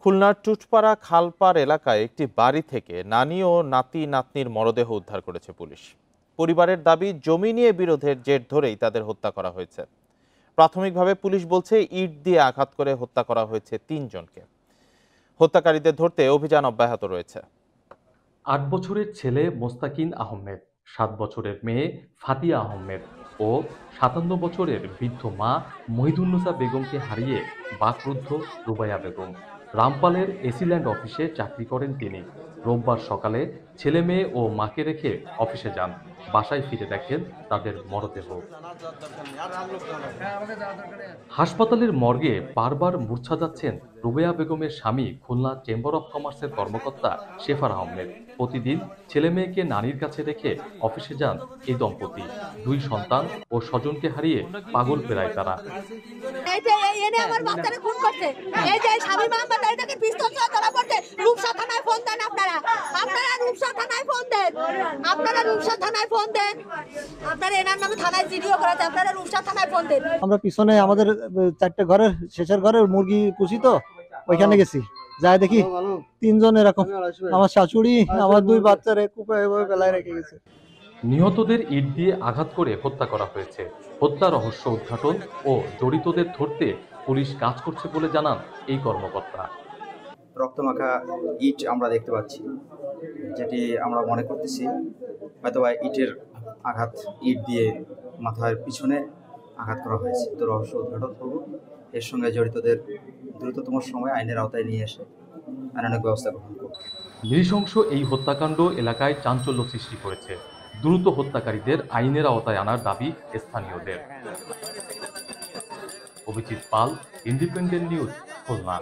খুলনার টুটপাড়া খালপাড় এলাকায় একটি বাড়ি থেকে নানি ও নাতি-নাতনির মরদেহ উদ্ধার করেছে পুলিশ। পরিবারের দাবি, জমি নিয়ে বিরোধের জের ধরেই তাদের হত্যা করা হয়েছে। প্রাথমিকভাবে পুলিশ বলছে, ইট দিয়ে আঘাত করে হত্যা করা হয়েছে ৩ জনকে। হত্যাকারীদের ধরতে অভিযান অব্যাহত রয়েছে। ৮ বছরের ছেলে মোস্তাকিন আহমেদ, ৭ বছরের মেয়ে ফাতিয়া আহমেদ ও ৫৭ বছরের বৃদ্ধ মা মহিদুন্নেছা বেগমকে হারিয়ে বাকরুদ্ধ রুবাইয়া বেগম। রামপালের এসিল্যান্ড অফিসে চাকরি করেন তিনি। রোববার সকালে ছেলে মেয়ে ও মাকে রেখে অফিসে যান। বাসায় ফিরে দেখেন তাদের মরদেহ। হাসপাতালের মর্গে বারবার মূর্ছা যাচ্ছেন রুবাইয়া বেগমের স্বামী খুলনা চেম্বার অব কমার্সের কর্মকর্তা শেফার আহমেদ। প্রতিদিন ছেলে মেয়েকে নানির কাছে রেখে অফিসে যান এই দম্পতি। ২ সন্তান ও স্বজনকে হারিয়ে পাগল প্রায় তারা। আমরা পিছনে আমাদের 4টে ঘরের শেষের ঘরের মুরগি পুষি, তো ওইখানে গেছি, যাই দেখি 3 জন এরকম, আমার শাশুড়ি, আমার 2 বাচ্চারে কুপে এভাবে বেলায় রেখে গেছে। নিহতদের ইট দিয়ে আঘাত করে হত্যা করা হয়েছে। হত্যা রহস্য উদ্ঘাটন ও জড়িতদের ধরতে পুলিশ কাজ করছে বলে জানান এই কর্মকর্তা। রক্তমাখা ইট আমরা দেখতে পাচ্ছি, যেটি আমরা মনে করতেছি হয়তোবা ইটের আঘাত, ইট দিয়ে মাথার পিছনে আঘাত করা হয়েছে। তো রহস্য উদ্ঘাটন করব, এর সঙ্গে জড়িতদের দ্রুততম সময় আইনের আওতায় নিয়ে এসে আইনানুগ ব্যবস্থা গ্রহণ করব। নৃশংস এই হত্যাকাণ্ড এলাকায় চাঞ্চল্য সৃষ্টি করেছে। দ্রুত হত্যাকারীদের আইনের আওতায় আনার দাবি স্থানীয়দের। অভিজিৎ পাল, ইন্ডিপেন্ডেন্ট নিউজ, খুলনা।